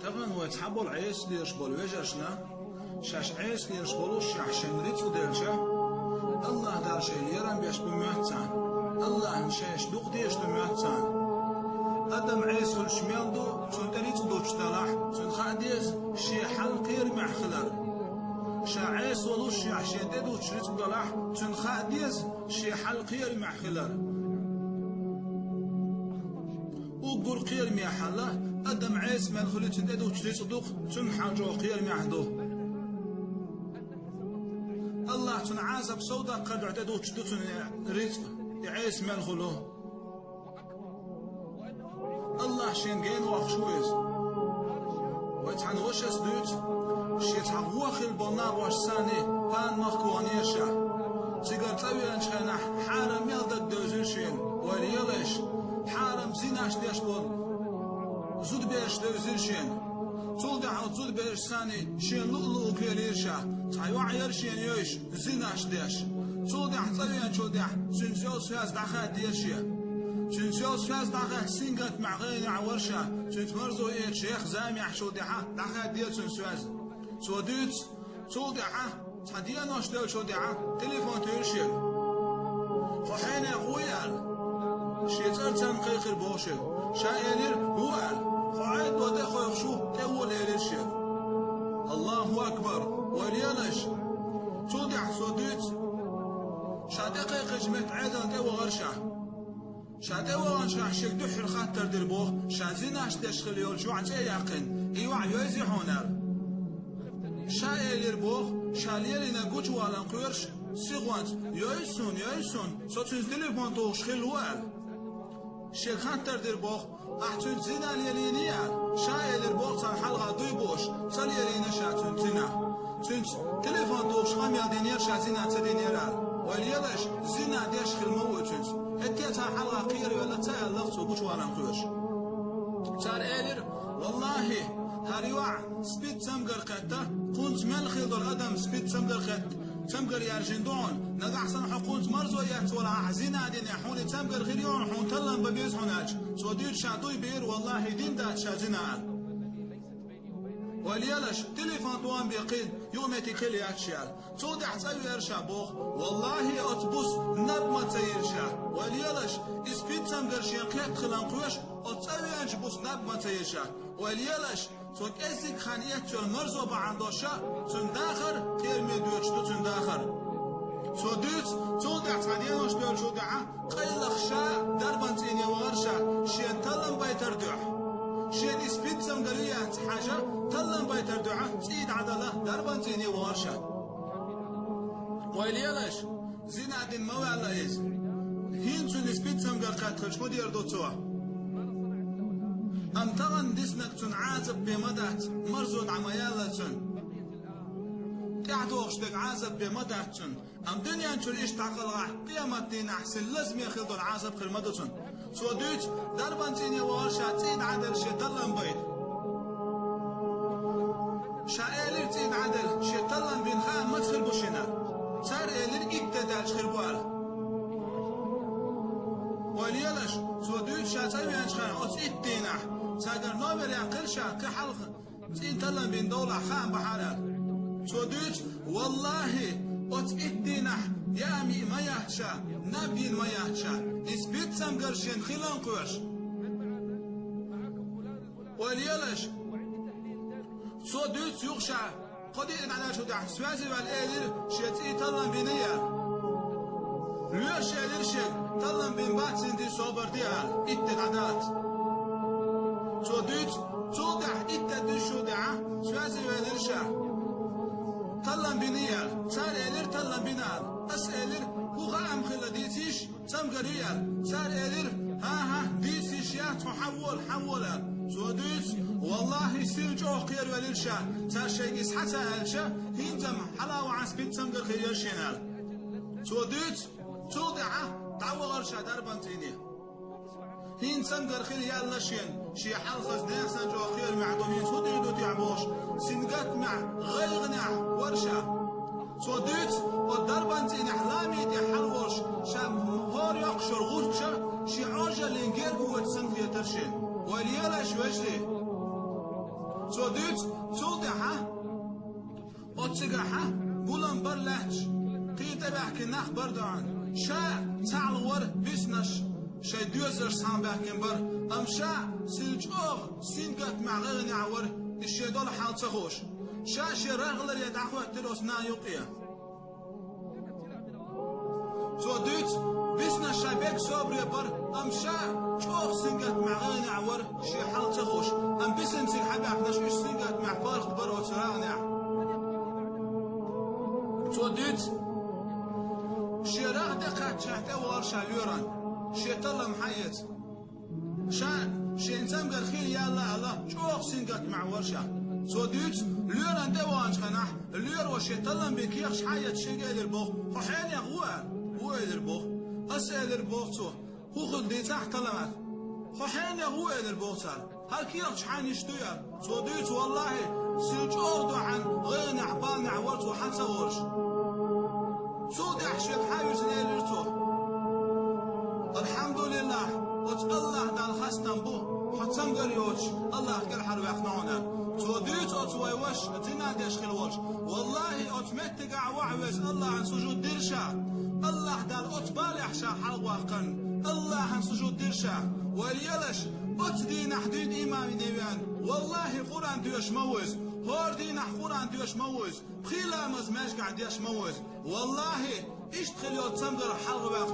طبعا هو تحبوا العيس اللي يشبول ويجاشنا شاش عيس اللي يشبولو شاحشن ريتو ديرجا الله دار شيء ليران بيش بمعتان الله نشاش دوق ديش بمعتان قدم عيس الشمال دو تنتريتو دو تشتلاح تنخاديز شي حلقير مع خلال شا عيس ولو شي عشان دو تشريتو دلاح تنخاديز شي حلقير مع خلال وقول قير مع حلا قدم عيس من خليت دو تشريتو دوق تنحاجو قير مع دو الله تنعازب سودا قد عددو تشدو رزق عيس من خلو الله شنجين واخشويز ويتحن وش اسدوت شيتحن وخل بنار واش ساني هان مخكوانيشا تيقر طويلا شخنا حارم يلدك دوزنشين وليلش حارم زيناش ديش بول زود بيش دوزنشين زود بيش ساني شين لؤلؤ كيليرشا تايوا عيرشين يوش زيناش ديش تولدع طويلا تولدع سنسيو سياز داخل ديرشيا تنسيو سياز داخل سينغت مع غير عورشا تنتمرزو ايه شيخ زامع شو دعا داخل ديال تنسياز سوديت تولدع تحديا نوش ديال شو دعا تليفون تيرشيل فحين خويال شيتر تنقيق البوشل شايلير هوال فعيد ودي خويخ شو تقول إليشيل الله أكبر وليالش تولدع سوديت شادقيق جمت عيدا تيو غرشا شادوا شاح شك دحر خاطر دربوه شازيناش تشخل يول شو عجي يقين ايوع يوزي حونر شايل يربوه شاليرينا قوش والان قيرش سيغوانت يويسون سوتنز تليفون توش خلوال شك خاطر دربوه احتون زينا ليلينيا شايل يربوه صار حلقة دويبوش صاليرينا شاتون زينا تنت تليفون توش خاميال دينير شازينا تدينيرال وليالش زينا ديش خلموتنت هتيت حلقة قير ولا تاع اللغت وقوش وانا نقوش صار إيلر والله هاريوع سبيت سمقر قتا قلت ملخي دور أدم سبيت سمقر قت سمقر يارجندون نقع صنحو قلت مرزو يحتوى العحزين عدين يحوني سمقر غيريون حون تلن ببيز هناج سودير شعدوي بير والله دين دات شازين عال وليالش تليفون دوان بيقين يومتي كل ياتشال تودع تسوي ارشا بوخ والله اتبوس نب ما تيرشا وليالش اسبيت سمقر شيقلت خلان قوش اتسوي انش بوس نب ما تيرشا وليالش توك اسك خانيات تول مرزو بعندوشا تنداخر كيرمي دوشتو تنداخر سوديت تودع تانيانوش دول شودعا قيلخشا دربان تيني وغرشا شين تلن بيتر دوح شين اسبيت سمقريات حاجة تلن بيتر دعاء تيد عدله دربان تيني وارشا ويليالش زين عدين موي على إيز هين سون اسبيت سمقر قاتل شمو دير دوتوا أم تغن ديسنك تون عازب بمدات مرزون عميالة تون تعدو أخشتك عازب بمدات تون أم دنيا نشول إيش تعقلها قيامة دين أحسن لازم يخلطون عازب خلمدتون سوديت دربان تيني وارشا تيد عدل شي تلن بيت شائلر تيد عدل شي تلن بين خان ما تخربو شنا صار إلر ابتدال شخربوال وليالش سوديت شاتاوي انشخان أوت اتينح ساقر نوبر يعقل شا كحلق تين تلن بين دولة خان بحارات سوديت والله أوت اتينح يامي ما يحشا نبين ما يحشا اسبيت سمقرشين خلان قوش وليالش سوديت يغشا قدي على شو دع سوازي والإيلر شيتي تلن بينيا ليش إيلر شيء تلن بين بات سندي صبر ديال اتدعات سوديت تودع اتدي شو دع سوازي والإيلر شا تلن بينيا صار إيلر تلن بينال أس إيلر هو غام خلديتيش سمقريال صار إيلر ها ديتيش يا حولا سوديت والله سيرجو قير وللشا صار شيء حتى الشا هينتم حلاوة عسبيت سمقر خير شينال سوديت تودع تعوى غرشا دربان تيني هين سمقر خير يالا شين شي حلقة ناسا جو خير معدومين سوديدو تعبوش سنقات مع غيغنع ورشا سوديت والدربان تيني حلامي دي حلوش شام هور يقشر غوشا شي عاجة لنجير هو تسنقية ترشين وليالش وجلي صديت صدها أتجها بولن برلش قيد بحكي نخ بردان شا تعلور بيسنش شا دوزر سام بحكي بر أم شا سلجوغ سينقت معغير نعور الشيدول حال تخوش شا شرغلر يدعوه تروس نايوقيا صديت بيسنا شابك صبري بر أم شا شوغ سينقت معغير نعور شي حال تخوش أم بيسن سيل حباك نشوش سينقت مع بارخ بر وتراغنع صديت شراغ دقات شهته ورشا لوران شيطلع محيط شينتم قرخيل يلا الله شوخ سنقت مع ورشا صديت لوران دوانج خناح اللور وشيطلع بكيخ حيات شيء البوخ فحين هو البوخ أسأل البوخ تو هو خد دي تحت طلعت فحين هو البوخ صار هل كيخ حين يشتويا صديت والله سيجور دو عن غير نعبال نعورت وحن سورش صودي أحشي الحاوز نيلرتو الحمد لله الله دال خستن بو حتم قريوش الله كل حرب يخنعونا صوديت أتويوش تناديش خلوش والله أتمتق عوعوز الله عن سجود درشا الله دال أتبال يحشا حلواقن الله عن سجود درشا وليلش أتدين حدود إمامي نيوان والله قرآن ديوش موز هور دين قرآن ديوش موز بخيلا مزماش قاعد يش موز والله إيش تخليو تسمدر حلواق